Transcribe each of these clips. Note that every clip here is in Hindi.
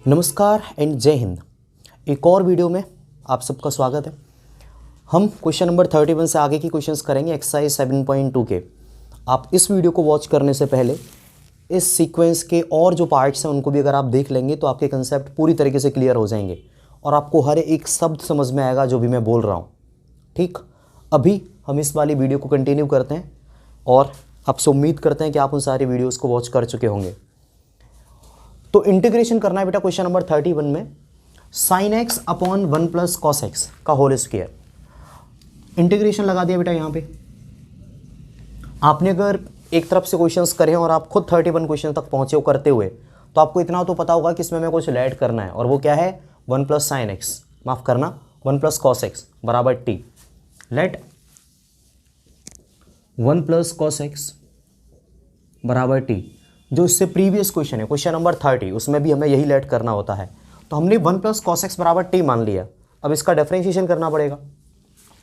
नमस्कार एंड जय हिंद। एक और वीडियो में आप सबका स्वागत है। हम क्वेश्चन नंबर 31 से आगे की क्वेश्चंस करेंगे एक्सरसाइज 7.2 के। आप इस वीडियो को वॉच करने से पहले इस सीक्वेंस के और जो पार्ट्स हैं उनको भी अगर आप देख लेंगे तो आपके कंसेप्ट पूरी तरीके से क्लियर हो जाएंगे और आपको हर एक शब्द समझ में आएगा जो भी मैं बोल रहा हूँ। ठीक, अभी हम इस वाली वीडियो को कंटिन्यू करते हैं और आपसे उम्मीद करते हैं कि आप उन सारी वीडियोज़ को वॉच कर चुके होंगे। तो इंटीग्रेशन करना है बेटा क्वेश्चन नंबर 31 में sine x upon 1 plus cos x का होल स्क्वायर। इंटीग्रेशन लगा दिया बेटा। यहाँ पे आपने अगर एक तरफ से क्वेश्चंस करे और आप खुद 31 क्वेश्चन तक पहुंचे हो करते हुए तो आपको इतना तो पता होगा कि इसमें मैं कुछ ऐड करना है और वो क्या है 1 प्लस साइन एक्स, माफ करना 1 प्लस कॉस एक्स बराबर टी। लेट 1 प्लस कॉस एक्स बराबर टी। जो इससे प्रीवियस क्वेश्चन है क्वेश्चन नंबर 30 उसमें भी हमें यही लेट करना होता है। तो हमने 1 प्लस कॉस एक्स बराबर टी मान लिया। अब इसका डिफरेंशिएशन करना पड़ेगा।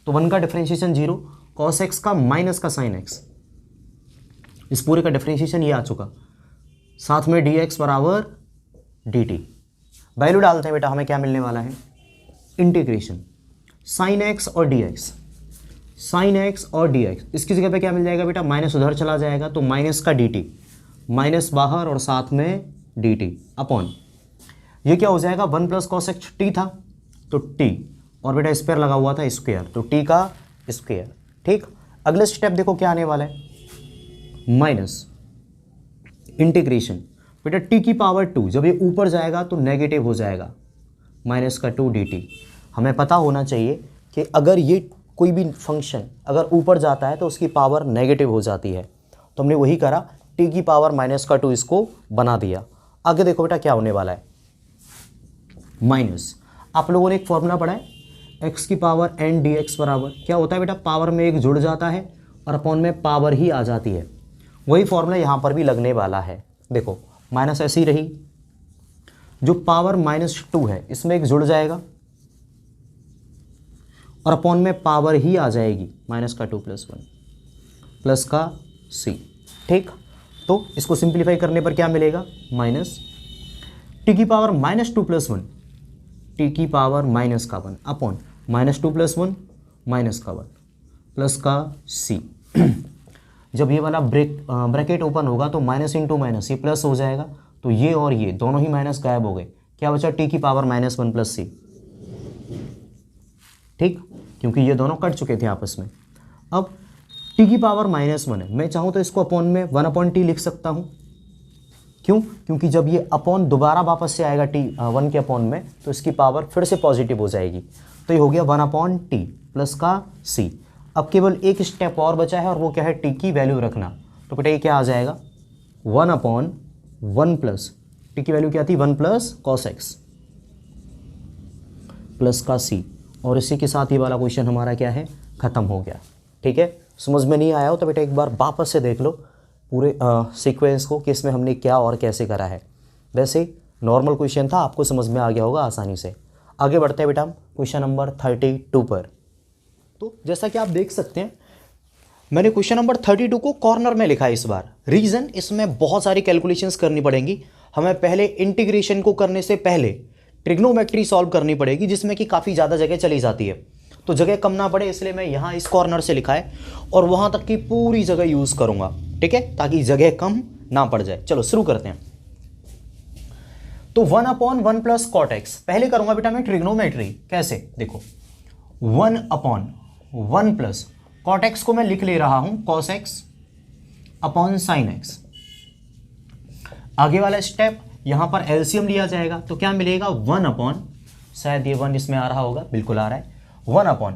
तो 1 का डिफरेंशिएशन 0, कॉस एक्स का माइनस का साइन एक्स, इस पूरे का डिफरेंशिएशन ये आ चुका। साथ में डी एक्स बराबर डी टी। वैल्यू डालते हैं बेटा, हमें क्या मिलने वाला है इंटीग्रेशन साइन एक्स और डी एक्स, साइन एक्स और डी एक्स। इसकी जगह पे क्या मिल जाएगा बेटा, माइनस उधर चला जाएगा तो माइनस का डी टी, माइनस बाहर और साथ में डी टी अपॉन ये क्या हो जाएगा 1 प्लस कॉस एक्स टी था तो टी और बेटा स्क्वायर लगा हुआ था स्क्वायर तो टी का स्क्वायर। ठीक, अगले स्टेप देखो क्या आने वाला है माइनस इंटीग्रेशन बेटा टी की पावर 2, जब ये ऊपर जाएगा तो नेगेटिव हो जाएगा माइनस का 2 डी टी। हमें पता होना चाहिए कि अगर ये कोई भी फंक्शन अगर ऊपर जाता है तो उसकी पावर नेगेटिव हो जाती है। तो हमने वही करा, टी की पावर माइनस का 2 इसको बना दिया। आगे देखो बेटा क्या होने वाला है माइनस, आप लोगों ने एक फॉर्मूला पढ़ा है एक्स की पावर एन डी एक्स बराबर क्या होता है बेटा, पावर में एक जुड़ जाता है और अपॉन में पावर ही आ जाती है। वही फॉर्मूला यहाँ पर भी लगने वाला है। देखो माइनस ऐसी रही, जो पावर -2 है इसमें एक जुड़ जाएगा और अपॉन में पावर ही आ जाएगी माइनस का 2 प्लस 1 प्लस का सी। ठीक, तो इसको सिंप्लीफाई करने पर क्या मिलेगा माइनस टी की पावर -2 प्लस 1, टी की पावर माइनस का 1 अपॉन -2 प्लस 1 माइनस का 1 प्लस का सी। जब ये वाला ब्रैकेट ओपन होगा तो माइनस इंटू माइनस ये प्लस हो जाएगा तो ये और ये दोनों ही माइनस गायब हो गए। क्या बचा टी की पावर -1 प्लस सी। ठीक, क्योंकि ये दोनों कट चुके थे आपस में। अब टी की पावर -1 है, मैं चाहूँ तो इसको अपॉन में 1 अपॉन टी लिख सकता हूँ। क्यों? क्योंकि जब ये अपॉन दोबारा वापस से आएगा टी 1 के अपॉन में तो इसकी पावर फिर से पॉजिटिव हो जाएगी। तो ये हो गया 1 अपॉन टी प्लस का सी। अब केवल एक स्टेप और बचा है और वो क्या है टी की वैल्यू रखना। तो बेटा ये क्या आ जाएगा 1 अपॉन 1 प्लस टी की वैल्यू क्या थी 1 प्लस कॉस एक्स प्लस का सी। और इसी के साथ ये वाला क्वेश्चन हमारा क्या है खत्म हो गया। ठीक है, समझ में नहीं आया हो तो बेटा एक बार वापस से देख लो पूरे सीक्वेंस को कि इसमें हमने क्या और कैसे करा है। वैसे नॉर्मल क्वेश्चन था, आपको समझ में आ गया होगा आसानी से। आगे बढ़ते हैं बेटा हम क्वेश्चन नंबर 32 पर। तो जैसा कि आप देख सकते हैं मैंने क्वेश्चन नंबर 32 को कॉर्नर में लिखा है इस बार। रीज़न, इसमें बहुत सारी कैलकुलेशंस करनी पड़ेंगी। हमें पहले इंटीग्रेशन को करने से पहले ट्रिग्नोमेट्री सॉल्व करनी पड़ेगी जिसमें कि काफ़ी ज़्यादा जगह चली जाती है, तो जगह कम ना पड़े इसलिए मैं यहाँ इस कॉर्नर से लिखा है और वहाँ तक की पूरी जगह यूज़ करूँगा। ठीक है, ताकि जगह कम ना पड़ जाए। चलो शुरू करते हैं। तो 1 अपॉन 1 प्लस कॉट एक्स पहले करूँगा बेटा मैं ट्रिग्नोमेट्री। कैसे देखो 1 अपॉन 1 प्लस कॉट एक्स को मैं लिख ले रहा हूँ cos x upon sine x. आगे वाला स्टेप यहाँ पर एलसीएम लिया जाएगा तो क्या मिलेगा 1 अपॉन, शायद ये 1 इसमें आ रहा होगा, बिल्कुल आ रहा है 1 अपॉन,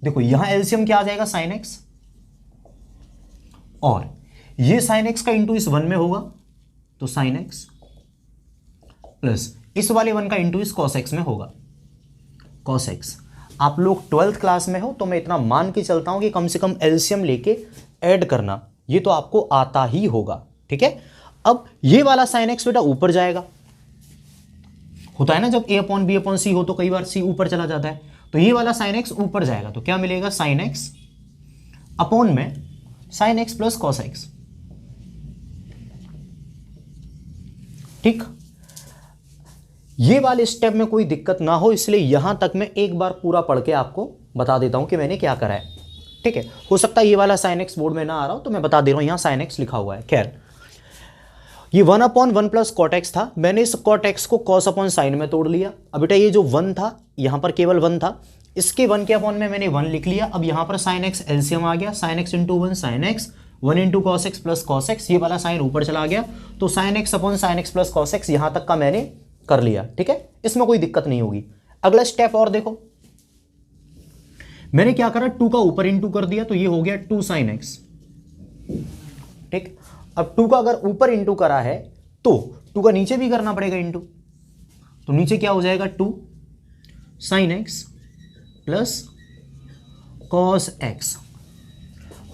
देखो यहां एलसीएम क्या आ जाएगा साइन एक्स और ये साइन एक्स का इंटू इस 1 में होगा तो साइन एक्स प्लस इस वाले 1 का इंटू इस कॉस एक्स में होगा कॉस एक्स। आप लोग 12th क्लास में हो तो मैं इतना मान के चलता हूं कि कम से कम एलसीएम लेके ऐड करना ये तो आपको आता ही होगा। ठीक है, अब ये वाला साइन एक्स बेटा ऊपर जाएगा, होता है ना जब ए अपॉन बी अपॉन सी हो तो कई बार सी ऊपर चला जाता है, तो ये वाला साइन एक्स ऊपर जाएगा तो क्या मिलेगा साइन एक्स अपॉन में sine x plus cos x. ठीक, ये वाले स्टेप में कोई दिक्कत ना हो इसलिए यहां तक मैं एक बार पूरा पढ़ के आपको बता देता हूं कि मैंने क्या करा है। ठीक है, हो सकता है ये वाला sin x बोर्ड में ना आ रहा हो तो मैं बता दे रहा हूं, यहां sin x लिखा हुआ है। खैर, ये 1/1 प्लस cot x था, मैंने इस cot x को cos अपॉन साइन में तोड़ लिया। अब बेटा ये जो 1 था यहां पर केवल 1 था, इसके 1 के अपॉन में मैंने 1 लिख लिया। अब यहां पर sin x एलसीएम आ गया, sin x into 1 sin x, 1 into cos x plus cos x, ये वाला साइन ऊपर चला गया तो sin x upon sin x plus cos x यहां तक का मैंने कर लिया। ठीक है, इसमें कोई दिक्कत नहीं होगी। अगला स्टेप और देखो, मैंने क्या करा, 2 का ऊपर इंटू कर दिया तो ये हो गया 2 sin x। ठीक, अब 2 का अगर ऊपर इंटू करा है तो 2 का नीचे भी करना पड़ेगा इंटू, तो नीचे क्या हो जाएगा 2 sin x plus cos x।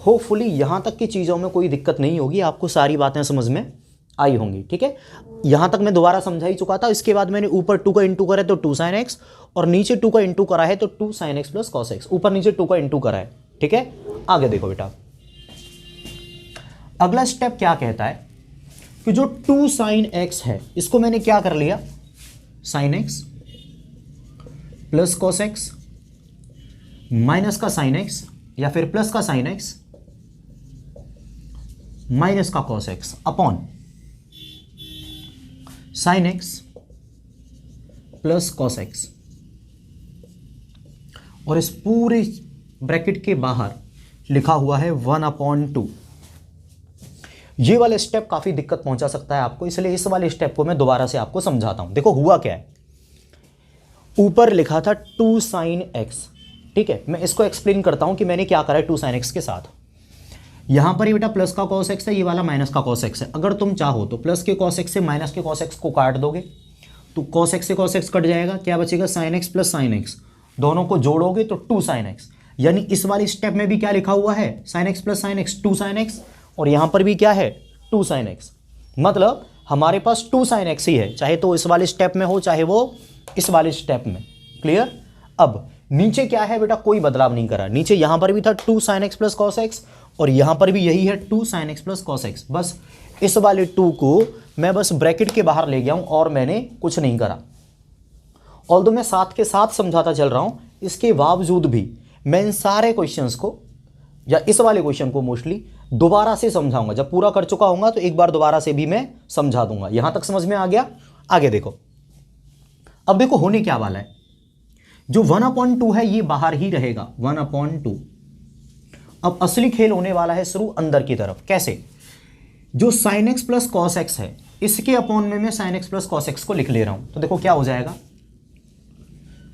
Hopefully यहां तक की चीजों में कोई दिक्कत नहीं होगी, आपको सारी बातें समझ में आई होंगी। ठीक है, यहां तक मैं दोबारा समझा ही चुका था। इसके बाद मैंने ऊपर 2 का इंटू करा है तो 2 sin x, और नीचे 2 का इंटू करा है तो 2 sin x plus cos x, ऊपर नीचे 2 का इंटू करा है। ठीक है, आगे देखो बेटा, अगला स्टेप क्या कहता है कि जो 2 sin x है इसको मैंने क्या कर लिया, sin x plus cos x minus का sin x या फिर प्लस का sin x माइनस का cos x upon sin x plus cos x, और इस पूरे ब्रैकेट के बाहर लिखा हुआ है 1/2। ये वाला स्टेप काफी दिक्कत पहुंचा सकता है आपको, इसलिए इस वाले स्टेप को मैं दोबारा से आपको समझाता हूं। देखो हुआ क्या है, ऊपर लिखा था 2 sin x। ठीक है, मैं इसको एक्सप्लेन करता हूं कि मैंने क्या करा है 2 sin x के साथ। यहां पर ये बेटा प्लस का cos x है, ये वाला माइनस का cos x है। अगर तुम चाहो तो प्लस के cos x से माइनस के cos x को काट दोगे तो cos x से cos x कट जाएगा, क्या बचेगा sin x plus sin x, दोनों को जोड़ोगे तो 2 sin x। यानी इस वाले स्टेप में भी क्या लिखा हुआ है, sin x plus sin x 2 sin x, और यहां पर भी क्या है 2 sin x। मतलब हमारे पास 2 sin x ही है, चाहे तो इस वाले स्टेप में हो चाहे वो इस वाले स्टेप में। क्लियर। अब नीचे क्या है बेटा, कोई बदलाव नहीं करा, नीचे यहां पर भी था 2 sin x plus cos x और यहां पर भी यही है 2 sin x plus cos x। बस इस वाले 2 को मैं बस ब्रैकेट के बाहर ले गया हूं और मैंने कुछ नहीं करा। ऑल्दो मैं साथ के साथ समझाता चल रहा हूं, इसके बावजूद भी मैं इन सारे क्वेश्चंस को या इस वाले क्वेश्चन को मोस्टली दोबारा से समझाऊंगा। जब पूरा कर चुका होऊंगा तो एक बार दोबारा से भी मैं समझा दूंगा। यहां तक समझ में आ गया। आगे देखो, अब देखो होने क्या वाला है, जो 1/2 है ये बाहर ही रहेगा 1/2। अब असली खेल होने वाला है शुरू अंदर की तरफ। कैसे, जो sin x plus cos x है इसके अपॉन में मैं sin x plus cos x को लिख ले रहा हूं, तो देखो क्या हो जाएगा,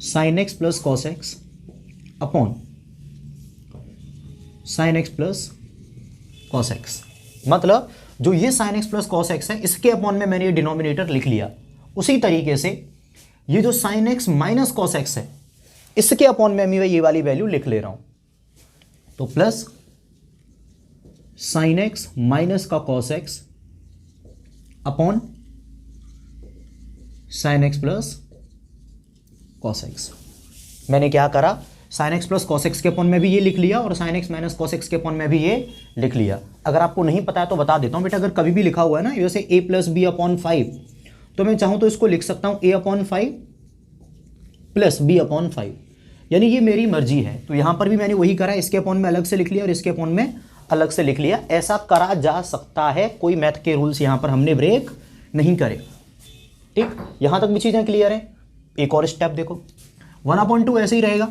sin x plus cos x upon sin x plus cos x। मतलब जो ये sin x plus cos x है इसके अपॉन में मैंने ये डिनोमिनेटर लिख लिया। उसी तरीके से ये जो sin x minus cos x है इसके अपॉन में मैं ये वाली वैल्यू लिख ले रहा हूं, तो प्लस sin x माइनस का cos x upon sin x plus cos x। मैंने क्या करा, sin x plus cos x के अपॉन में भी ये लिख लिया और sin x minus cos x के अपॉन में भी ये लिख लिया। अगर आपको नहीं पता है तो बता देता हूं बेटा, अगर कभी भी लिखा हुआ है ना जैसे a प्लस बी अपॉन 5, तो मैं चाहूं तो इसको लिख सकता हूं a upon 5 plus b upon 5, यानी ये मेरी मर्जी है। तो यहां पर भी मैंने वही करा, इसके अपॉन में अलग से लिख लिया और इसके अपॉन में अलग से लिख लिया। ऐसा करा जा सकता है, कोई मैथ के रूल्स यहां पर हमने ब्रेक नहीं करे। ठीक, यहां तक भी चीजें क्लियर है। एक और स्टेप देखो, 1/2 ऐसे ही रहेगा,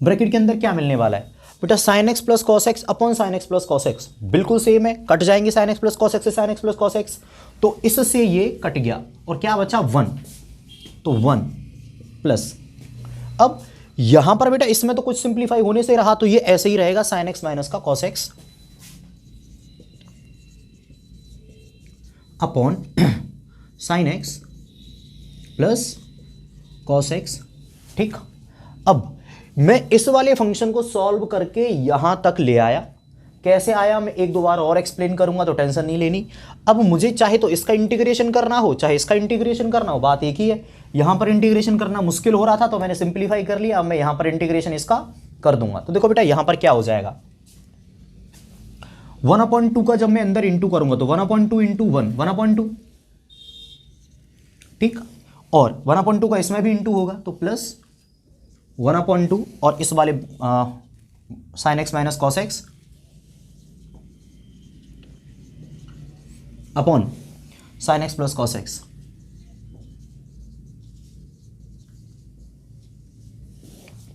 ब्रैकेट के अंदर क्या मिलने वाला है बेटा, sin x plus cos x upon sin x plus cos x, बिल्कुल सेम है, कट जाएंगे sin x plus cos x से sin x plus cos x, तो इससे ये कट गया और क्या बचा 1, तो 1 प्लस। अब यहां पर बेटा इसमें तो कुछ सिंप्लीफाई होने से रहा, तो ये ऐसे ही रहेगा sin x माइनस का cos x upon sin x plus cos x। ठीक, अब मैं इस वाले फंक्शन को सॉल्व करके यहां तक ले आया। कैसे आया मैं एक दो बार और एक्सप्लेन करूंगा, तो टेंशन नहीं लेनी। अब मुझे चाहे तो इसका इंटीग्रेशन करना हो चाहे इसका इंटीग्रेशन करना हो, बात एक ही है। यहां पर इंटीग्रेशन करना मुश्किल हो रहा था तो मैंने सिंप्लीफाई कर लिया, अब मैं यहां पर इंटीग्रेशन इसका कर दूंगा। तो देखो बेटा यहां पर क्या हो जाएगा, 1/2 का जब मैं अंदर इंटू करूंगा तो 1/2 इंटू 1 1/2, ठीक, और 1/2 का इसमें भी इंटू होगा तो प्लस 1/2 और इस वाले sign x minus cos x upon sine x plus cos x.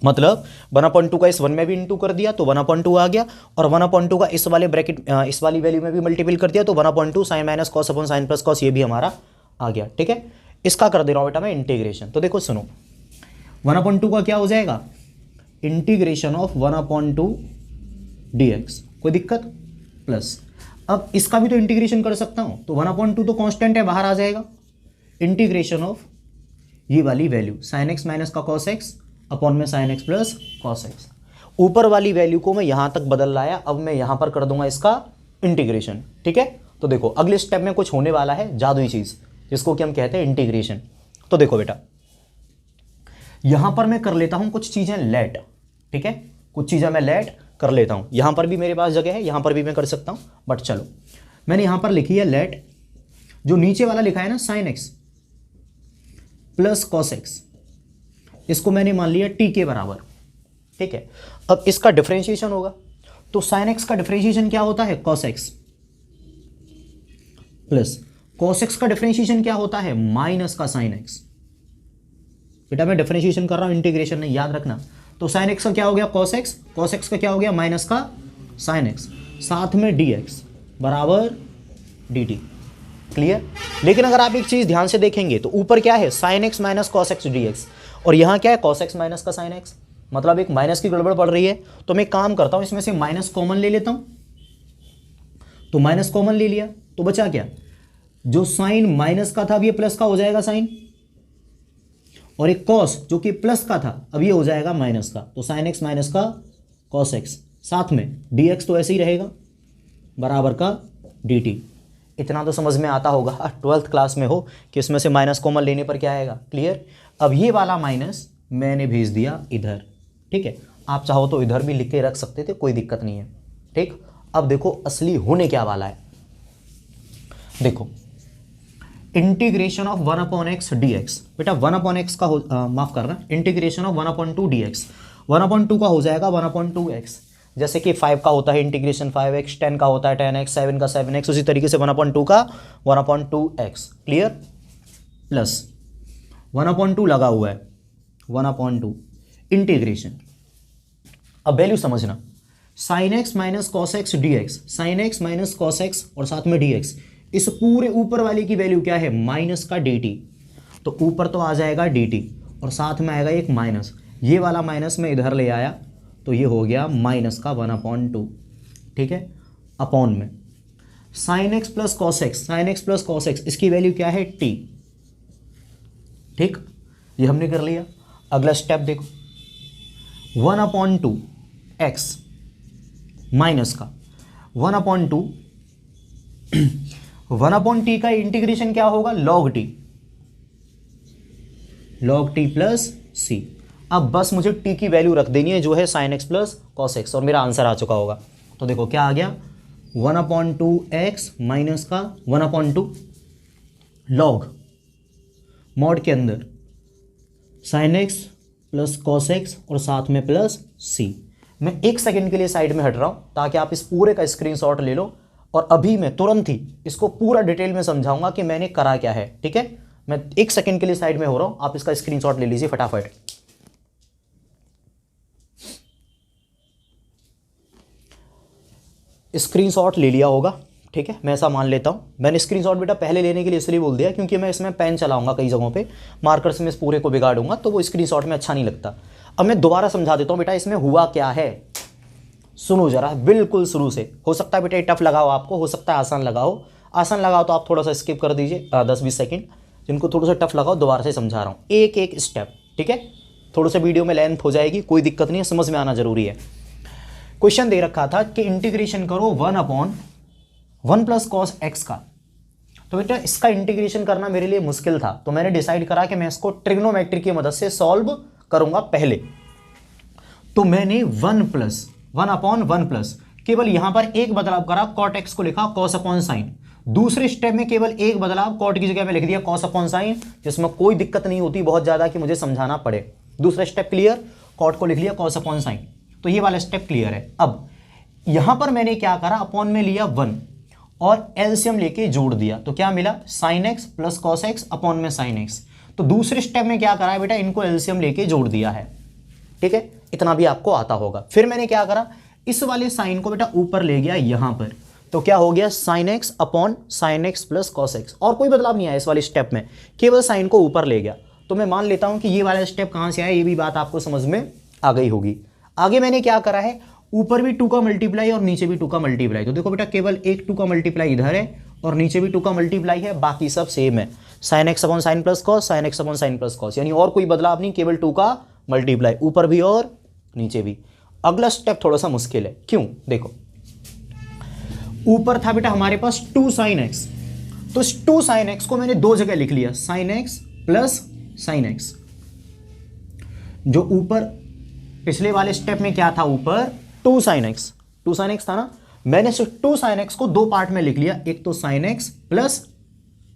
मतलब 1/2 का इस वन में भी इंटू कर दिया तो 1/2 आ गया, और 1/2 का इस वाले ब्रैकेट इस वाली वैल्यू में भी मल्टीपल कर दिया तो 1/2 sine minus cos upon sine plus cos, ये भी हमारा आ गया। ठीक है, इसका कर दे रहा हूं बेटा मैं इंटीग्रेशन। तो देखो सुनो, 1/2 का क्या हो जाएगा, इंटीग्रेशन ऑफ 1/2 dx, कोई दिक्कत, प्लस अब इसका भी तो इंटीग्रेशन कर सकता हूं, तो 1/2 तो कांस्टेंट है, बाहर आ जाएगा, इंटीग्रेशन ऑफ ये वाली वैल्यू साइन एक्स माइनस का कॉस एक्स अपॉन में sine x plus cos x. ऊपर वाली वैल्यू को मैं यहां तक बदल लाया, अब मैं यहां पर कर दूंगा इसका इंटीग्रेशन। ठीक है, तो देखो अगले स्टेप में कुछ होने वाला है जादुई चीज, जिसको कि हम कहते हैं इंटीग्रेशन। तो देखो बेटा, यहां पर मैं कर लेता हूं कुछ चीजें लेट। ठीक है, कुछ चीजें मैं लेट कर लेता हूं, यहां पर भी मेरे पास जगह है, यहां पर भी मैं कर सकता हूं, बट चलो मैंने यहां पर लिखी है लेट, जो नीचे वाला लिखा है ना sign x plus cos x, इसको मैंने मान लिया टी के बराबर। ठीक है, अब इसका डिफरेंशिएशन होगा, तो साइन एक्स का डिफरेंशिएशन क्या होता है, cos x, plus cos x का डिफरेंशिएशन क्या होता है, माइनस का साइन एक्स। बेटा मैं डिफरेंशिएशन कर रहा हूं, इंटीग्रेशन नहीं, याद रखना। तो साइन एक्स का क्या हो गया कॉस एक्स, कॉस एक्स का क्या हो गया माइनस का साइन एक्स, साथ में डी एक्स बराबर डी टी। क्लियर। लेकिन अगर आप एक चीज ध्यान से देखेंगे तो ऊपर क्या है, sign x minus cos x d x, और यहां क्या है कॉस एक्स माइनस का साइन एक्स, मतलब एक माइनस की गड़बड़ पड़ रही है। तो मैं काम करता हूं, इसमें से माइनस कॉमन ले लेता हूं, तो माइनस कॉमन ले लिया तो बचा क्या, जो साइन माइनस का था अब ये प्लस का हो जाएगा साइन, और एक कॉस जो कि प्लस का था अब ये हो जाएगा माइनस का, तो साइन एक्स माइनस का कॉस एक्स, साथ में डी एक्स तो ऐसे ही रहेगा बराबर का डी टी। इतना तो समझ में आता होगा, 12th क्लास में हो कि इसमें से माइनस कॉमन लेने पर क्या आएगा, क्लियर। अब ये वाला माइनस मैंने भेज दिया इधर। ठीक है, आप चाहो तो इधर भी लिख के रख सकते थे, कोई दिक्कत नहीं है। ठीक, अब देखो असली होने क्या वाला है, देखो इंटीग्रेशन ऑफ 1/x dx। बेटा 1/x का माफ करना, इंटीग्रेशन ऑफ 1/2 dx, 1/2 का हो जाएगा 1/2x, जैसे कि 5 का होता है इंटीग्रेशन 5x, 10 का होता है 10x, 7 का 7x, उसी तरीके से 1/2 का 1/2x। क्लियर, प्लस 1/2 लगा हुआ है 1/2 इंटीग्रेशन। अब वैल्यू समझना, sign x minus cos x d x, sine x minus cos x और साथ में डी एक्स, इस पूरे ऊपर वाले की वैल्यू क्या है, माइनस का डी टी, तो ऊपर तो आ जाएगा डी टी और साथ में आएगा एक माइनस, ये वाला माइनस में इधर ले आया तो ये हो गया माइनस का 1/2। ठीक है, अपॉन में sine x plus cos x, sine x plus cos x, इसकी वैल्यू क्या है टी। ठीक, ये हमने कर लिया। अगला स्टेप देखो, 1/2 एक्स माइनस का 1/2 1/t का इंटीग्रेशन क्या होगा, log t, log t plus c. अब बस मुझे टी की वैल्यू रख देनी है जो है sign x plus cos x, और मेरा आंसर आ चुका होगा। तो देखो क्या आ गया, 1/2 एक्स माइनस का 1/2 लॉग मॉड के अंदर sign x plus cos x और साथ में प्लस सी। मैं 1 सेकेंड के लिए साइड में हट रहा हूं ताकि आप इस पूरे का स्क्रीनशॉट ले लो, और अभी मैं तुरंत ही इसको पूरा डिटेल में समझाऊंगा कि मैंने करा क्या है। ठीक है, मैं 1 सेकेंड के लिए साइड में हो रहा हूं, आप इसका स्क्रीनशॉट ले लीजिए फटाफट। स्क्रीनशॉट ले लिया होगा, ठीक है, मैं ऐसा मान लेता हूं। मैंने स्क्रीनशॉट बेटा पहले लेने के लिए इसलिए बोल दिया क्योंकि मैं इसमें पेन चलाऊंगा कई जगहों पे, मार्कर से मैं इस पूरे को बिगाड़ूंगा तो वो स्क्रीनशॉट में अच्छा नहीं लगता। अब मैं दोबारा समझा देता हूं बेटा इसमें हुआ क्या है, सुनो जरा बिल्कुल शुरू से। हो सकता है बेटा टफ लगाओ आपको, हो सकता है आसान लगाओ, आसान लगाओ तो आप थोड़ा सा स्किप कर दीजिए 10-20 सेकंड, जिनको थोड़ा सा टफ लगाओ दोबारा से समझा रहा हूँ एक एक स्टेप। ठीक है, थोड़ा सा वीडियो में लेंथ हो जाएगी, कोई दिक्कत नहीं है, समझ में आना जरूरी है। क्वेश्चन दे रखा था कि इंटीग्रेशन करो 1/1 प्लस कॉस एक्स का, तो बेटा इसका इंटीग्रेशन करना मेरे लिए मुश्किल था, तो मैंने डिसाइड करा कि मैं इसको ट्रिग्नोमेट्री की मदद से सॉल्व करूंगा पहले। तो मैंने 1/1 प्लस केवल यहां पर एक बदलाव करा, कॉट एक्स को लिखा कॉस अपॉन साइन, दूसरे स्टेप में केवल एक बदलाव, कॉट की जगह में लिख दिया कॉस अपॉन साइन, जिसमें कोई दिक्कत नहीं होती बहुत ज़्यादा कि मुझे समझाना पड़े। दूसरा स्टेप क्लियर, कॉट को लिख लिया कॉस अपॉन साइन, तो ये वाला स्टेप क्लियर है। अब यहां पर मैंने क्या करा, अपॉन में लिया 1 और एलसीएम लेके जोड़ दिया, तो क्या मिला sign x plus cos x upon में साइन एक्स। तो दूसरे स्टेप में क्या करा है बेटा, इनको एलसीएम लेके जोड़ दिया है, ठीक है, इतना भी आपको आता होगा। फिर मैंने क्या करा, इस वाले साइन को बेटा ऊपर ले गया यहां पर, तो क्या हो गया sine x upon sine x plus cos x, और कोई बदलाव नहीं आया इस वाले स्टेप में, केवल साइन को ऊपर ले गया। तो मैं मान लेता हूं कि ये वाला स्टेप कहां से आया, ये भी बात आपको समझ में आ गई होगी। आगे मैंने क्या करा है, ऊपर भी 2 का मल्टीप्लाई और नीचे भी 2 का मल्टीप्लाई, तो देखो बेटा केवल एक 2 का मल्टीप्लाई इधर है और नीचे भी 2 का मल्टीप्लाई है, बाकी सब सेम है, sine x upon sine plus cos, sine x upon sine plus cos, यानी और कोई बदलाव नहीं, केवल 2 का मल्टीप्लाई ऊपर भी और नीचे भी। अगला स्टेप थोड़ा सा मुश्किल है, क्यों, देखो ऊपर था बेटा हमारे पास 2 साइन एक्स, तो इस 2 साइन एक्स को मैंने 2 जगह लिख लिया, sign x plus sine x. जो ऊपर पिछले वाले स्टेप में क्या था, ऊपर 2 साइन एक्स था ना, मैंने सिर्फ 2 साइन एक्स को 2 पार्ट में लिख लिया, एक तो sine x plus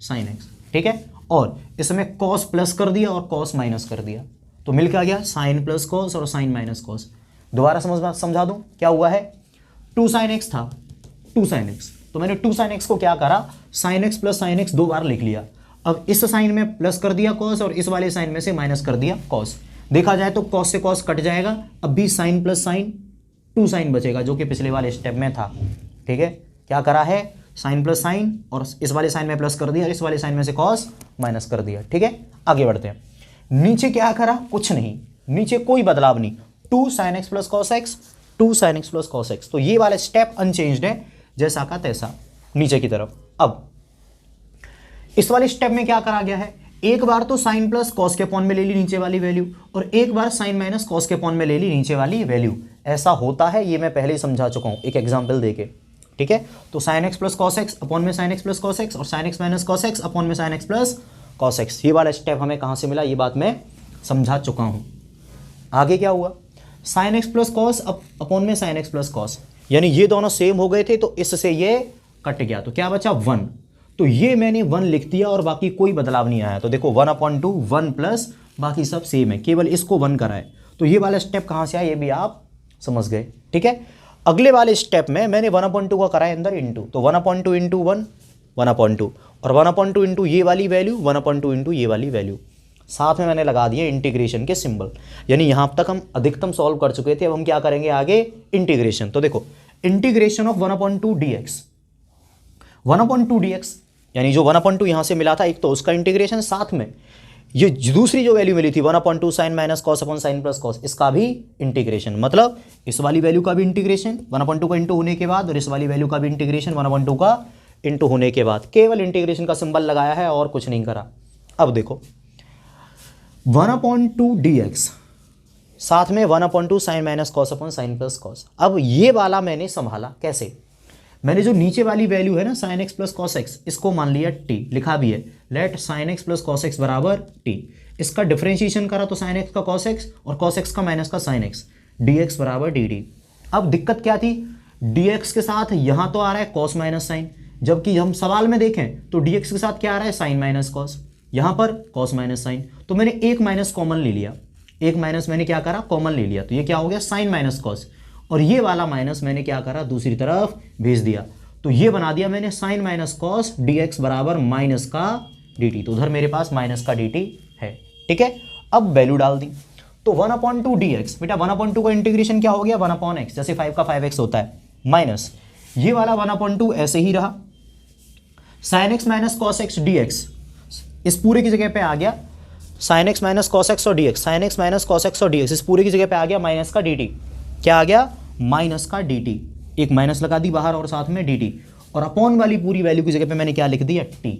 sine x, ठीक है, और इसमें कॉस प्लस कर दिया और कॉस माइनस कर दिया, तो मिल क्या गया साइन प्लस कॉस और साइन माइनस कॉस। दोबारा समझा दूं क्या हुआ है, 2 साइन एक्स था, 2 साइन एक्स, तो मैंने 2 साइन एक्स को क्या करा, sign x plus sine x 2 बार लिख लिया। अब इस साइन में प्लस कर दिया कॉस और इस वाले साइन में से माइनस कर दिया कॉस। देखा जाए तो कॉस से कॉस कट जाएगा, अब भी साइन प्लस साइन 2 साइन बचेगा, जो कि पिछले वाले स्टेप में था, ठीक है। क्या करा है, साइन प्लस साइन और इस वाले साइन में प्लस कर दिया और इस वाले साइन में से कॉस माइनस कर दिया, ठीक है। आगे बढ़ते हैं, नीचे क्या करा, कुछ नहीं, नीचे कोई बदलाव नहीं, 2 sign x plus cos x, 2 sign x plus cos x, तो ये वाला स्टेप अनचेंज्ड है, जैसा का तैसा नीचे की तरफ। अब इस वाले स्टेप में क्या करा गया है, एक बार तो साइन प्लस कॉस के अपॉन में ले ली नीचे वाली वैल्यू, और एक बार साइन माइनस कॉस के अपॉन में ले ली नीचे वाली वैल्यू। ऐसा होता है, ये मैं पहले ही समझा चुका हूं एक एग्जांपल देके, ठीक है। तो sine x plus cos x upon में sine x plus cos x और sine x minus cos x upon में sine x plus cos x, ये वाला स्टेप हमें कहां से मिला, ये बात मैं समझा चुका हूं। आगे क्या हुआ, sign x plus cos upon में साइन एक्स प्लस कॉस, यानी ये दोनों सेम हो गए थे, तो इससे ये कट गया, तो क्या बचा 1, तो ये मैंने 1 लिख दिया और बाकी कोई बदलाव नहीं आया। तो देखो 1/2 1 प्लस बाकी सब सेम है, केवल इसको 1 करा है, तो ये वाला स्टेप कहां से आया, ये भी आप समझ गए, ठीक है। अगले वाले स्टेप में मैंने 1/2 का करा है अंदर इंटू, तो 1/2 इंटू 1 1/2 और 1/2 इंटू ये वाली वैल्यू 1/2 इंटू ये वाली वैल्यू, साथ में मैंने लगा दिए इंटीग्रेशन के सिंबल, यानी यहां तक हम अधिकतम सॉल्व कर चुके थे। अब हम क्या करेंगे आगे, इंटीग्रेशन। तो देखो इंटीग्रेशन ऑफ 1/2 dx, 1/2 dx यानी जो 1/2 यहां से मिला था, एक तो उसका इंटीग्रेशन, साथ में ये दूसरी जो वैल्यू मिली थी 1/2 sine minus cos upon sine plus cos, इसका भी इंटीग्रेशन, मतलब इस वाली वैल्यू का भी इंटीग्रेशन 1/2 का इंटू होने के बाद, और इस वाली वैल्यू का भी इंटीग्रेशन 1/2 का इंटू होने के बाद, केवल इंटीग्रेशन का सिंबल लगाया है और कुछ नहीं करा। अब देखो 1/2 dx साथ में 1/2 sine minus cos upon sine plus cos. अब ये वाला मैंने संभाला कैसे, मैंने जो नीचे वाली वैल्यू है ना sign x plus cos x, इसको मान लिया टी, लिखा भी है late sign x plus cos x बराबर टी। इसका डिफरेंशिएशन करा तो साइन एक्स का कॉस एक्स और कॉस एक्स का माइनस का साइन एक्स, डी एक्स बराबर डी टी। अब दिक्कत क्या थी, डी एक्स के साथ यहाँ तो आ रहा है कॉस माइनस साइन, जबकि हम सवाल में देखें तो डी एक्स के साथ क्या आ रहा है साइन माइनस कॉस, यहाँ पर कॉस माइनस साइन, तो मैंने एक माइनस कॉमन ले लिया, एक माइनस मैंने क्या करा कॉमन ले लिया, तो ये क्या हो गया साइन माइनस कॉस, और ये वाला माइनस मैंने क्या करा दूसरी तरफ भेज दिया, तो ये बना दिया मैंने sine minus cos d x बराबर माइनस का डी टी, तो उधर मेरे पास माइनस का डी टी है, ठीक है। अब वैल्यू डाल दी, तो 1/2 dx, बेटा 1/2 का इंटीग्रेशन क्या हो गया 1/x, जैसे 5 का 5x होता है, माइनस ये वाला 1/2 ऐसे ही रहा, sine x minus cos x d x, इस पूरे की जगह पे आ गया sine x minus cos x और d x, sine x minus cos x और डी एक्स, इस पूरे की जगह पे आ गया माइनस का डी टी, क्या आ गया माइनस का डी टी, एक माइनस लगा दी बाहर और साथ में डी टी, और अपॉन वाली पूरी वैल्यू की जगह पे मैंने क्या लिख दिया टी,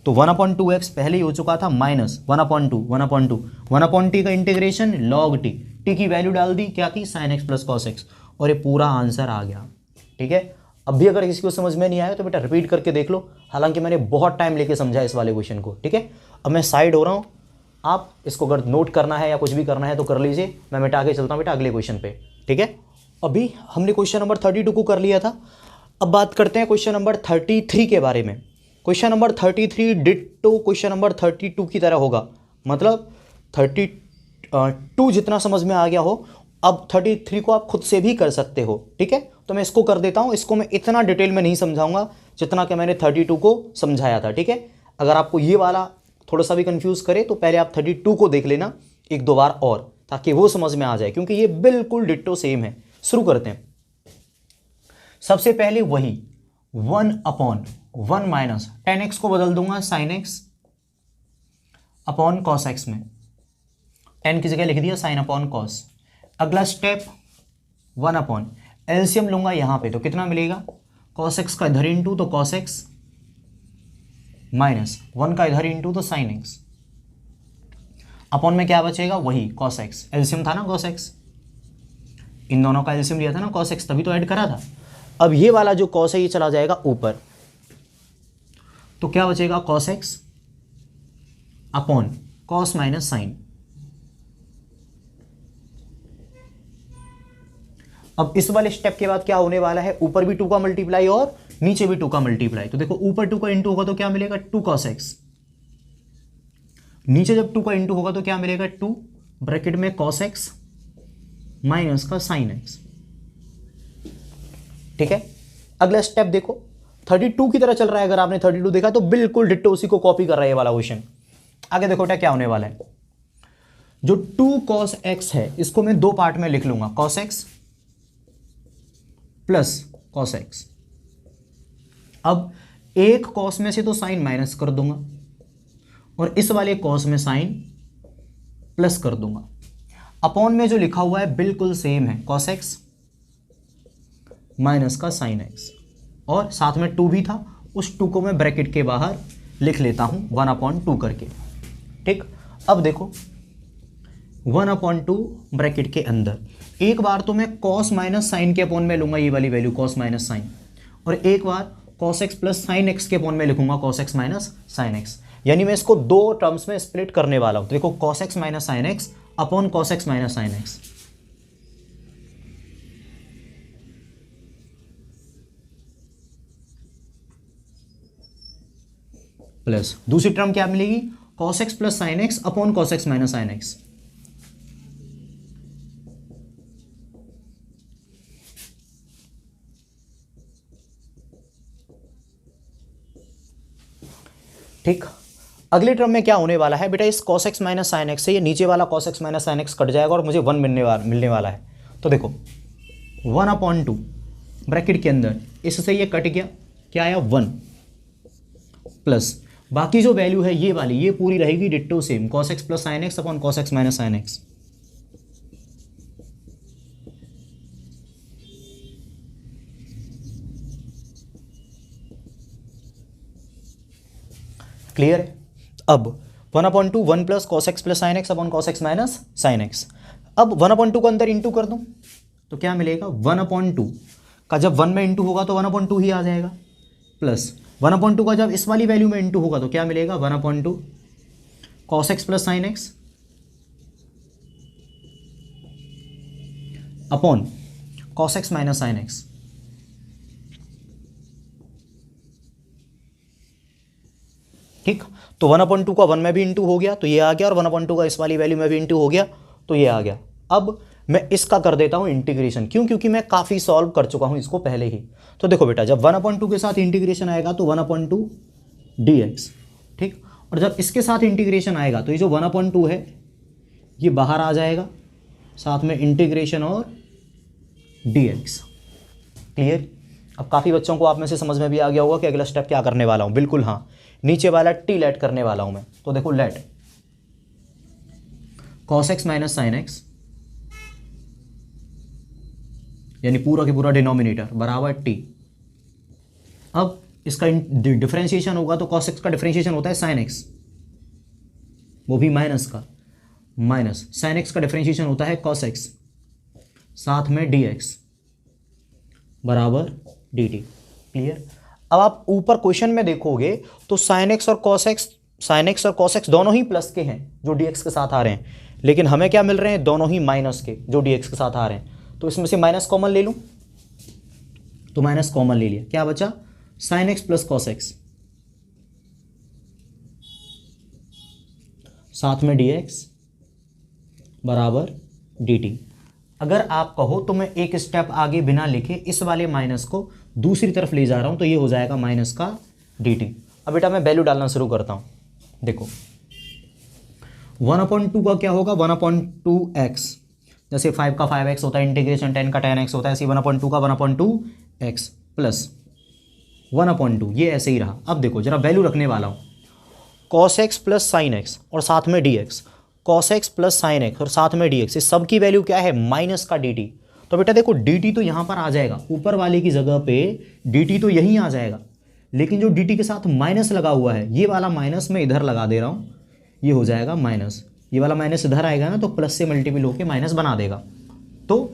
तो 1/2x पहले ही हो चुका था माइनस 1/2 का इंटीग्रेशन लॉग टी, टी की वैल्यू डाल दी क्या थी sign x plus cos x, और ये पूरा आंसर आ गया, ठीक है। अब भी अगर किसी को समझ में नहीं आया तो बेटा रिपीट करके देख लो, हालांकि मैंने बहुत टाइम लेके समझा इस वाले क्वेश्चन को, ठीक है। अब मैं साइड हो रहा हूँ, आप इसको अगर नोट करना है या कुछ भी करना है तो कर लीजिए, मैं मिटा के चलता हूँ बेटा अगले क्वेश्चन पे, ठीक है। अभी हमने क्वेश्चन नंबर 32 को कर लिया था, अब बात करते हैं क्वेश्चन नंबर 33 के बारे में। Question number 33 ditto question number 32 की तरह होगा, मतलब 32 जितना समझ में आ गया हो, अब 33 को आप खुद से भी कर सकते हो, ठीक है। तो मैं इसको कर देता हूँ, इसको मैं इतना डिटेल में नहीं समझाऊंगा जितना कि मैंने 32 को समझाया था, ठीक है। अगर आपको ये वाला थोड़ा सा भी कंफ्यूज करे तो पहले आप 32 को देख लेना एक दो बार और, ताकि वो समझ में आ जाए, क्योंकि ये बिल्कुल डिट्टो सेम है। शुरू करते हैं। सबसे पहले वही 1/1 माइनस tan x को बदल दूंगा sin x upon cos x में, tan की जगह लिख दिया sin अपॉन cos। अगला स्टेप 1 एलसीएम लूंगा यहां पे, तो कितना मिलेगा, cos x का इधर इंटू तो cos x माइनस 1 का इधर इंटू तो sin x अपॉन में क्या बचेगा, वही cos x, एलसीएम था ना cos x, इन दोनों का एलसीएम लिया था ना cos x, तभी तो ऐड करा था। अब ये वाला जो cos है ये चला जाएगा ऊपर, तो क्या बचेगा cos x upon cos minus sine. अब इस वाले स्टेप के बाद क्या होने वाला है, ऊपर भी 2 का मल्टीप्लाई और नीचे भी 2 का मल्टीप्लाई। तो देखो ऊपर 2 का इंटू होगा तो क्या मिलेगा 2 cos x, नीचे जब 2 का इंटू होगा तो क्या मिलेगा 2 ब्रैकेट में cos x माइनस का sin x, ठीक है। अगला स्टेप देखो 32 की तरह चल रहा है, अगर आपने 32 देखा तो बिल्कुल डिट्टो उसी को कॉपी कर रहा है ये वाला क्वेश्चन। आगे देखो बेटा क्या होने वाला है, जो 2 cos x है इसको मैं दो पार्ट में लिख लूंगा, cos x plus cos x। अब एक cos में से तो साइन माइनस कर दूंगा और इस वाले cos में साइन प्लस कर दूंगा। अपॉन में जो लिखा हुआ है बिल्कुल सेम है, cos x माइनस का sin x, और साथ में 2 भी था, उस 2 को मैं ब्रैकेट के बाहर लिख लेता हूं 1/2 करके, ठीक। अब देखो 1/2 ब्रैकेट के अंदर एक बार तो मैं cos माइनस साइन के अपॉन में लूंगा ये वाली वैल्यू cos माइनस साइन, और एक बार cos x plus sine x के अपॉन में लिखूंगा cos x minus sine x, यानी मैं इसको दो टर्म्स में स्प्लिट करने वाला हूं। तो देखो cos x minus sine x upon cos x minus sine x, plus दूसरी टर्म क्या मिलेगी cos x plus sine x upon cos x minus sine x। ठीक, अगले टर्म में क्या होने वाला है बेटा, इस cos x minus sine x से ये नीचे वाला cos x minus sine x cut जाएगा और मुझे 1 मिलने वाला है। तो देखो 1/2 ब्रैकेट के अंदर इससे ये कट गया, क्या आया 1, प्लस बाकी जो वैल्यू है ये वाली ये पूरी रहेगी ditto same, cos x plus sine x upon cos x minus sine x। Clear है। अब 1/2 1 plus cos x plus sine x upon cos x minus sine x। अब 1/2 को अंदर इंटू कर दूं तो क्या मिलेगा 1/2 का जब 1 में इंटू होगा तो 1/2 ही आ जाएगा, प्लस 1/2 का जब इस वाली वैल्यू में इंटू होगा तो क्या मिलेगा 1/2 cos x plus sine x upon cos x minus sine x। ठीक, तो 1/2 का 1 में भी इंटू हो गया तो ये आ गया, और 1/2 का इस वाली वैल्यू में भी इंटू हो गया तो ये आ गया। अब मैं इसका कर देता हूं इंटीग्रेशन, क्यों, क्योंकि मैं काफ़ी सॉल्व कर चुका हूं इसको पहले ही। तो देखो बेटा जब 1/2 के साथ इंटीग्रेशन आएगा तो 1/2 dx, ठीक, और जब इसके साथ इंटीग्रेशन आएगा तो ये जो 1/2 है ये बाहर आ जाएगा, साथ में इंटीग्रेशन और dx। क्लियर। अब काफ़ी बच्चों को आप में से समझ में भी आ गया होगा कि अगला स्टेप क्या करने वाला हूँ। बिल्कुल हाँ, नीचे वाला टी लेट करने वाला हूँ मैं। तो देखो let cos x minus sine x यानी पूरा के पूरा डिनोमिनेटर बराबर टी। अब इसका डिफरेंशिएशन होगा तो cos x का डिफरेंशिएशन होता है साइन x, वो भी माइनस का, माइनस साइन x का डिफरेंशिएशन होता है cos x, साथ में dx बराबर dt। क्लियर। अब आप ऊपर क्वेश्चन में देखोगे तो sin x और cos x दोनों ही प्लस के हैं जो dx के साथ आ रहे हैं, लेकिन हमें क्या मिल रहे हैं दोनों ही माइनस के जो dx के साथ आ रहे हैं। तो इसमें से माइनस कॉमन ले लूं तो माइनस कॉमन ले लिया, क्या बचा sin x plus cos x साथ में dx बराबर dt। अगर आप कहो तो मैं एक स्टेप आगे बिना लिखे इस वाले माइनस को दूसरी तरफ ले जा रहा हूं, तो ये हो जाएगा माइनस का dt। अब बेटा मैं वैल्यू डालना शुरू करता हूं। देखो 1/2 का क्या होगा, 1/2x, जैसे 5 का 5x होता है, इंटीग्रेशन 10 का 10x होता है, ऐसे 1/2 का 1/2x प्लस 1/2, ये ऐसे ही रहा। अब देखो जरा वैल्यू रखने वाला हूँ, cos x plus sine x और साथ में dx, cos x plus sine x और साथ में dx, इस सब की वैल्यू क्या है, माइनस का dt। तो बेटा देखो dt तो यहाँ पर आ जाएगा, ऊपर वाले की जगह पे dt तो यहीं आ जाएगा, लेकिन जो dt के साथ माइनस लगा हुआ है, ये वाला माइनस मैं इधर लगा दे रहा हूँ, ये हो जाएगा माइनस, ये वाला माइनस इधर आएगा ना, तो प्लस से मल्टीपल होकर माइनस बना देगा। तो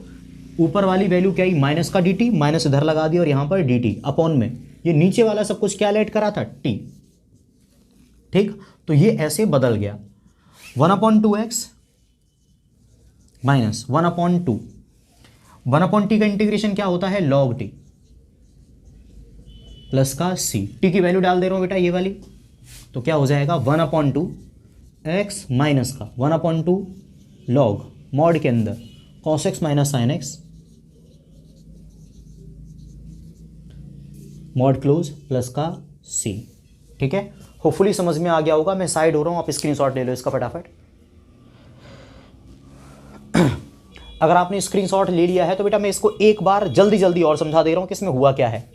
ऊपर वाली वैल्यू क्या है, माइनस का dt, माइनस इधर लगा दिया और यहाँ पर dt अपॉन में ये नीचे वाला सब कुछ क्या ऐड करा था, t। ठीक, तो ये ऐसे बदल गया, 1/2x माइनस 1/2, 1/t का इंटीग्रेशन क्या होता है, log t प्लस का c, t की वैल्यू डाल दे रहा हूं बेटा ये वाली, तो क्या हो जाएगा 1/2x माइनस का 1/2 log मॉड के अंदर cos x minus sine x mod close plus का c। ठीक है, होपफुली समझ में आ गया होगा। मैं साइड हो रहा हूं, आप स्क्रीनशॉट ले लो इसका फटाफट। अगर आपने स्क्रीनशॉट ले लिया है तो बेटा मैं इसको एक बार जल्दी जल्दी और समझा दे रहा हूं कि इसमें हुआ क्या है।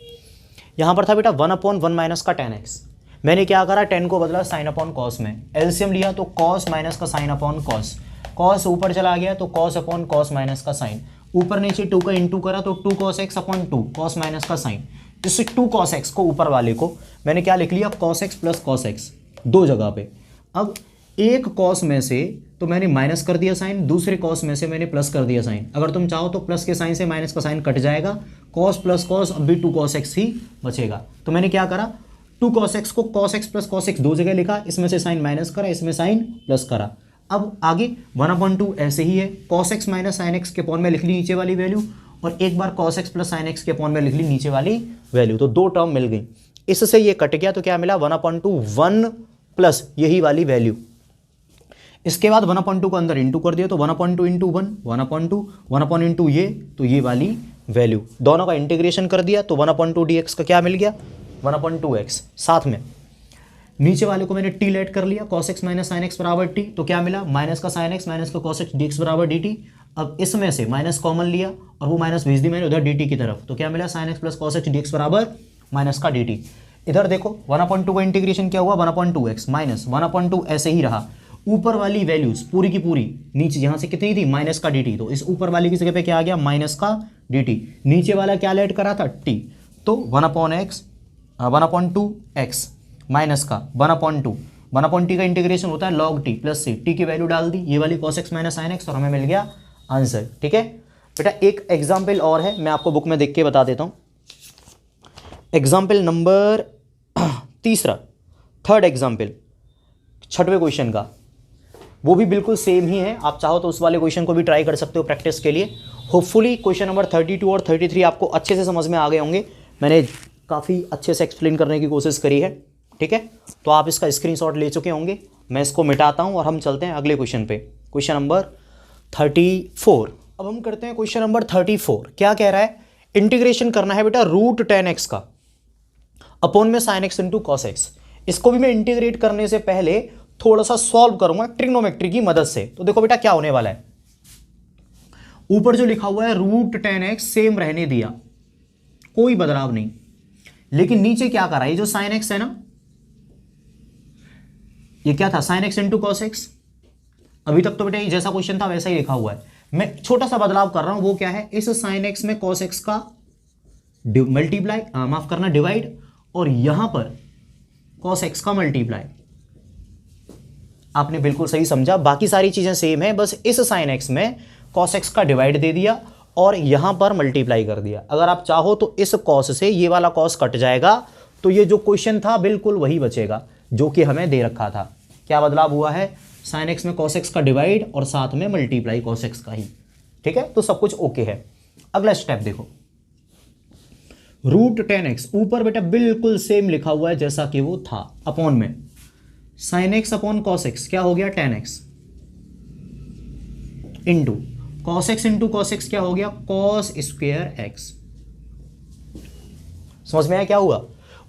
यहां पर था बेटा 1/1 माइनस का 10x, मैंने क्या करा, 10 को बदला साइन अपॉन कॉस में, एलसीएम लिया तो कॉस माइनस का साइन अपॉन कॉस, कॉस ऊपर चला गया तो कॉस अपॉन कॉस माइनस का साइन, ऊपर नीचे 2 का इंटू करा तो 2 cos x upon 2 cos minus का साइन। इस 2 cos x को ऊपर वाले को मैंने क्या लिख लिया, cos x plus cos x दो जगह पे। अब एक cos में से तो मैंने माइनस कर दिया साइन, दूसरे cos में से मैंने प्लस कर दिया साइन। अगर तुम चाहो तो प्लस के साइन से माइनस का साइन कट जाएगा, cos प्लस cos अब भी 2 cos x ही बचेगा। तो मैंने क्या करा, 2 cos x को cos x plus cos x दो जगह लिखा, इसमें से साइन माइनस करा, इसमें साइन प्लस करा। अब आगे 1/2 ऐसे ही है, cos x minus sine x के अपॉन में लिख ली नीचे वाली वैल्यू, और एक बार cos x plus sine x के अपॉन में लिख ली नीचे वाली वैल्यू, तो दो टर्म मिल गई। इससे ये कट गया तो क्या मिला, 1/2 1 प्लस यही वाली वैल्यू। इसके बाद 1/2 को अंदर इंटू कर दिया तो 1/2 इंटू 1 1/2 1 इंटू ये, तो ये वाली वैल्यू, दोनों का इंटीग्रेशन कर दिया तो 1/2 dx का क्या मिल गया, 1/2x। साथ में नीचे वाले को मैंने t लेट कर लिया, cos x minus sine x बराबर t, तो क्या मिला, माइनस का साइन एक्स माइनस का cos x dx बराबर dt। अब इसमें से माइनस कॉमन लिया और वो माइनस भेज दी मैंने उधर dt की तरफ, तो क्या मिला, sign x plus cos x dx बराबर माइनस का dt। इधर देखो 1/2 का इंटीग्रेशन क्या हुआ, 1/2x माइनस 1/2 ऐसे ही रहा, ऊपर वाली वैल्यूज पूरी की पूरी नीचे यहां से कितनी थी, माइनस का dt, तो इस ऊपर वाली की जगह पे क्या आ गया, माइनस का dt, नीचे वाला क्या ऐड करा था, t, तो 1/2x माइनस का 1/2, 1/t का इंटीग्रेशन होता है log t plus c, t की वैल्यू डाल दी, ये वाली cos x minus sine x, और हमें मिल गया आंसर। ठीक है बेटा, एक एग्जाम्पल और है, मैं आपको बुक में देख के बता देता हूं। एग्जाम्पल नंबर तीसरा, थर्ड एग्जाम्पल 6वें क्वेश्चन का, वो भी बिल्कुल सेम ही है। आप चाहो तो उस वाले क्वेश्चन को भी ट्राई कर सकते हो प्रैक्टिस के लिए। होपफुली क्वेश्चन नंबर 32 और 33 आपको अच्छे से समझ में आ गए होंगे, मैंने काफ़ी अच्छे से एक्सप्लेन करने की कोशिश करी है। ठीक है, तो आप इसका स्क्रीनशॉट ले चुके होंगे। मैं इसको मिटाता हूं और हम चलते हैं अगले क्वेश्चन पे, क्वेश्चन नंबर 34। अब हम करते हैं क्वेश्चन नंबर 34। क्या कह रहा है, इंटीग्रेशन करना है बेटा √10x का अपॉन में sin x into cos x. इसको भी मैं इंटीग्रेट करने से पहले थोड़ा सा सॉल्व करूंगा ट्रिग्नोमेट्री की मदद से। तो देखो बेटा क्या होने वाला है, ऊपर जो लिखा हुआ है √10x सेम रहने दिया, कोई बदलाव नहीं, लेकिन नीचे क्या करा, ये जो sin x है ना, ये क्या था, sin x into cos x. अभी तक तो बेटा ये जैसा क्वेश्चन था वैसा ही लिखा हुआ है, मैं छोटा सा बदलाव कर रहा हूं। वो क्या है, इस sin x में cos x का मल्टीप्लाई, माफ करना डिवाइड, और यहां पर cos x का मल्टीप्लाई। आपने बिल्कुल सही समझा, बाकी सारी चीजें सेम है, बस इस sin x में cos x का डिवाइड दे दिया और यहां पर मल्टीप्लाई कर दिया। अगर आप चाहो तो इस cos से ये वाला cos कट जाएगा, तो ये जो क्वेश्चन था बिल्कुल वही बचेगा जो कि हमें दे रखा था। क्या बदलाव हुआ है, sin x में cos x का डिवाइड और साथ में मल्टीप्लाई cos x का ही। ठीक है, तो सब कुछ ओके है। अगला स्टेप देखो, √10x ऊपर बेटा बिल्कुल सेम लिखा हुआ है जैसा कि वो था, अपॉन में sine x upon cos x क्या हो गया ten x into cos x into cos x क्या हो गया कॉस स्क्वेयर एक्स। समझ में आया क्या हुआ?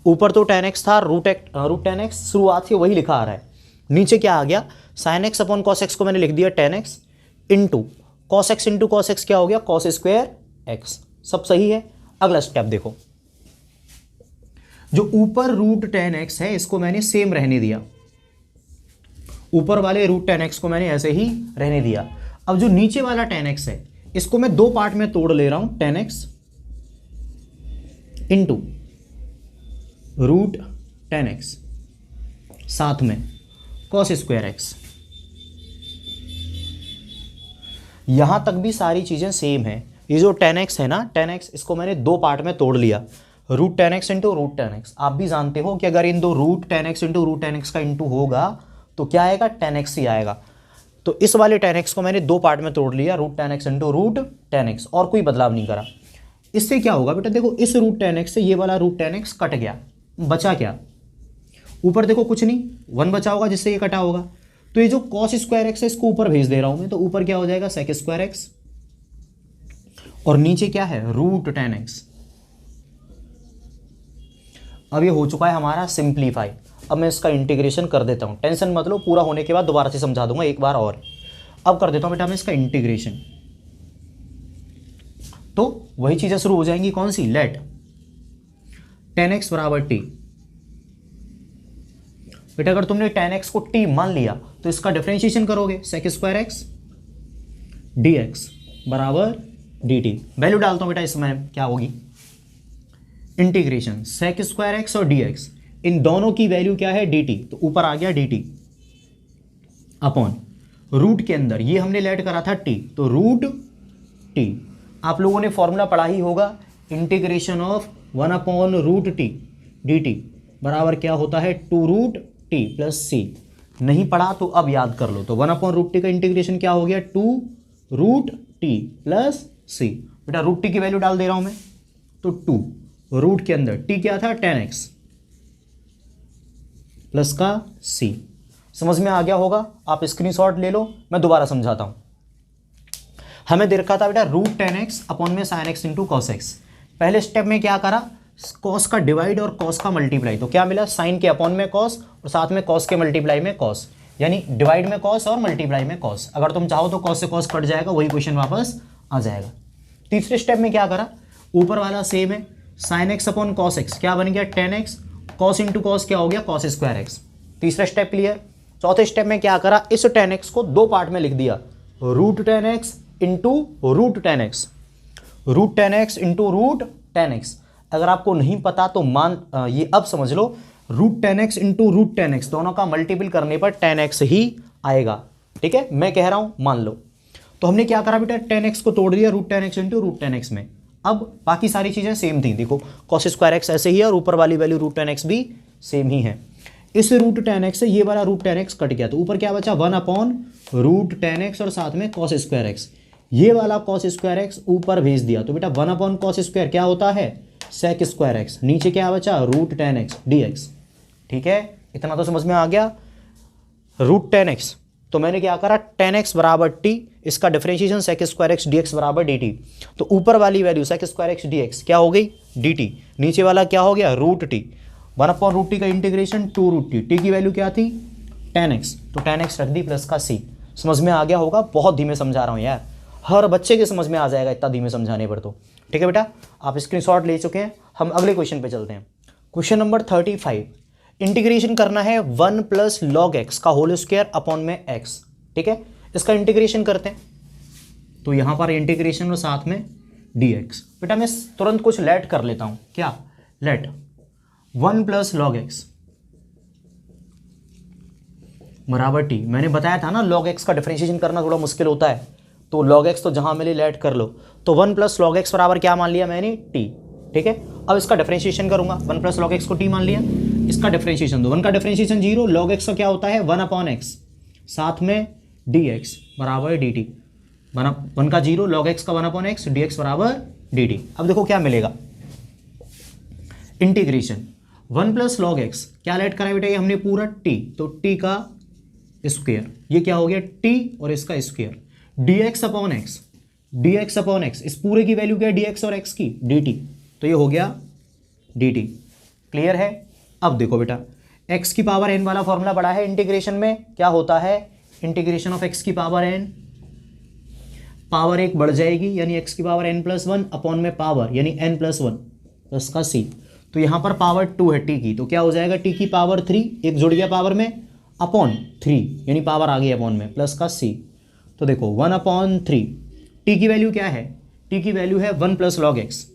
ऊपर तो टेन एक्स था, रूट टेन एक्स शुरुआत से वही लिखा आ रहा है, नीचे क्या आ गया sine x upon cos x को मैंने लिख दिया ten x into cos x क्या हो गया कॉस स्क्वेयर एक्स। सब सही है। अगला स्टेप देखो, जो ऊपर रूट टेन एक्स है इसको मैंने सेम रहने दिया, ऊपर वाले रूट टेन एक्स को मैंने ऐसे ही रहने दिया। अब जो नीचे वाला टेन एक्स है इसको मैं दो पार्ट में तोड़ ले रहा हूं, tan x into root ten x साथ में कॉस स्क्वायर एक्स। यहां तक भी सारी चीजें सेम है। ये जो टेन एक्स है ना, टेन एक्स इसको मैंने दो पार्ट में तोड़ लिया, root ten x into root ten x. आप भी जानते हो कि अगर इन दो root ten x into root ten x का इंटू होगा तो क्या आएगा टेन एक्स ही आएगा। तो इस वाले टेन एक्स को मैंने दो पार्ट में तोड़ लिया, root ten x into root ten x, और कोई बदलाव नहीं करा। इससे क्या होगा बेटा, देखो इस रूट टेन एक्स से ये वाला रूट टेन एक्स कट गया, बचा क्या ऊपर देखो कुछ नहीं, वन बचा होगा जिससे ये कटा होगा। तो ये जो कॉस स्क्वायर एक्स है इसको ऊपर भेज दे रहा हूं मैं, तो ऊपर क्या हो जाएगा सेक स्क्वायर एक्स और नीचे क्या है रूट टेन एक्स। अब ये हो चुका है हमारा सिंप्लीफाई। अब मैं इसका इंटीग्रेशन कर देता हूं, टेंशन मत लो, पूरा होने के बाद दोबारा से समझा दूंगा एक बार और। अब कर देता हूं बेटा मैं इसका इंटीग्रेशन, तो वही चीजें शुरू हो जाएंगी, कौन सी, लेट टेन एक्स बराबर टी। बेटा अगर तुमने टेन एक्स को टी मान लिया तो इसका डिफरेंशिएशन करोगे, sec square x d x बराबर डी टी। वैल्यू डालता हूं बेटा इसमें क्या होगी, इंटीग्रेशन सेक स्क्वायर एक्स और डी एक्स, इन दोनों की वैल्यू क्या है डी टी, तो ऊपर आ गया डी टी अपॉन रूट के अंदर ये हमने लेट करा था टी, तो रूट टी। आप लोगों ने फॉर्मूला पढ़ा ही होगा, integration of one upon root t d t बराबर क्या होता है two root t plus c. नहीं पढ़ा तो अब याद कर लो, तो वन अपॉन रूट टी का इंटीग्रेशन क्या हो गया two root t plus c. बेटा रूट टी की वैल्यू डाल दे रहा हूं मैं, तो टू रूट के अंदर टी क्या था टेन एक्स प्लस का सी। समझ में आ गया होगा, आप स्क्रीनशॉट ले लो, मैं दोबारा समझाता हूं। हमें दे रखा था बेटा रूट टेन एक्स अपॉन में sine x into cos x. पहले स्टेप में क्या करा, कॉस का डिवाइड और कॉस का मल्टीप्लाई, तो क्या मिला साइन के अपॉन में कॉस और साथ में कॉस के मल्टीप्लाई में कॉस, यानी डिवाइड में कॉस और मल्टीप्लाई में कॉस। अगर तुम चाहो तो कॉस से कॉस कट जाएगा, वही क्वेश्चन वापस आ जाएगा। तीसरे स्टेप में क्या करा, ऊपर वाला सेम है, sine x upon cos x क्या बन गया ten x, cos into cos क्या हो गया कॉस स्क्वायर एक्स। तीसरा स्टेप क्लियर। चौथे स्टेप में क्या करा, इस टेन एक्स को दो पार्ट में लिख दिया, root ten x into root ten x, root ten x into root ten x. अगर आपको नहीं पता तो ये अब समझ लो, root ten x into root ten x दोनों का मल्टीपल करने पर टेन एक्स ही आएगा। ठीक है, मैं कह रहा हूं मान लो। तो हमने क्या करा बेटा, टेन एक्स को तोड़ दिया root ten x into root ten x में। अब बाकी सारी चीजें सेम थी, देखो कॉस स्क्वायर एक्स ऐसे ही है और ऊपर वाली वैल्यू रूट टेन एक्स भी सेम ही है। इस रूट टेन एक्स से ये वाला रूट टेन एक्स कट गया, तो ऊपर क्या बचा one upon root ten x और साथ में कॉस स्क्वायर एक्स। ये वाला कॉस स्क्वायर एक्स ऊपर भेज दिया, तो बेटा वन अपॉन कॉस स्क्वायर क्या होता है सेक स्क्वायर एक्स, नीचे क्या बचा root ten x d x. ठीक है, इतना तो समझ में आ गया। रूट टेन एक्स तो मैंने क्या करा, टेन एक्स बराबर टी, इसका differentiation sec square x d x बराबर डी टी। तो ऊपर वाली value sec square x d x क्या हो गई डी टी, नीचे वाला क्या हो गया root t, one upon root t का integration two root t, t की वैल्यू क्या थी टेन एक्स, तो टेन एक्स रख दी प्लस का सी। समझ में आ गया होगा, बहुत धीमे समझा रहा हूँ यार, हर बच्चे के समझ में आ जाएगा इतना धीमे समझाने पर। तो ठीक है बेटा, आप स्क्रीनशॉट ले चुके हैं, हम अगले क्वेश्चन पे चलते हैं। क्वेश्चन नंबर 35, इंटीग्रेशन करना है वन प्लस लॉग एक्स का होल स्क्वायर अपॉन में एक्स। ठीक है, इसका इंटीग्रेशन करते हैं, तो यहां पर इंटीग्रेशन और साथ में डी एक्स। बेटा मैं तुरंत कुछ लेट कर लेता हूं, क्या let one plus log x बराबर टी। मैंने बताया था ना लॉग एक्स का डिफरेंशिएशन करना थोड़ा मुश्किल होता है, तो लॉग एक्स तो जहां मिले लेट कर लो। तो वन प्लस लॉग एक्स बराबर क्या मान लिया मैंने टी। ठीक है, अब इसका डिफरेंशिएशन करूंगा, वन प्लस लॉग एक्स को टी मान लिया, इसका डिफरेंशिएशन दो, वन का डिफरेंशिएशन जीरो, लॉग एक्स का क्या होता है वन अपॉन एक्स, साथ में डी एक्स बराबर डी टी, वन का जीरो, लॉग एक्स का one upon x, d x बराबर डी टी। अब देखो क्या मिलेगा, integration one plus log x क्या लेट करा है बेटा, ये हमने पूरा टी, तो टी का स्क्वायर, ये क्या हो गया टी और इसका square, D x upon x, d x upon x, इस पूरे की वैल्यू क्या है डी एक्स और एक्स की, डी टी, तो ये हो गया डी टी। क्लियर है। अब देखो बेटा एक्स की पावर एन वाला फॉर्मूला पढ़ा है इंटीग्रेशन में, क्या होता है इंटीग्रेशन ऑफ एक्स की पावर एन, पावर एक बढ़ जाएगी यानी एक्स की power N plus one upon में पावर यानी एन प्लस वन प्लस का सी, तो यहाँ पर पावर 2 है टी की, तो क्या हो जाएगा टी की पावर 3, एक जुड़ गया पावर में, अपॉन 3 यानी पावर आ गई अपॉन में प्लस का सी, तो देखो 1/3, टी की वैल्यू क्या है, टी की वैल्यू है 1 प्लस लॉग एक्स,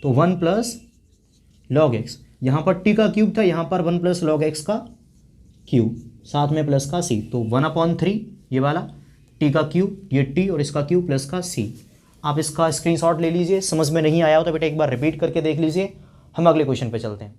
तो 1 प्लस लॉग एक्स, यहाँ पर टी का क्यूब था, यहाँ पर 1 प्लस लॉग एक्स का क्यूब, साथ में प्लस का सी, तो 1/3 ये वाला टी का क्यूब, ये टी और इसका क्यूब प्लस का सी। आप इसका स्क्रीनशॉट ले लीजिए, समझ में नहीं आया हो तो बेटा एक बार रिपीट करके देख लीजिए। हम अगले क्वेश्चन पे चलते हैं।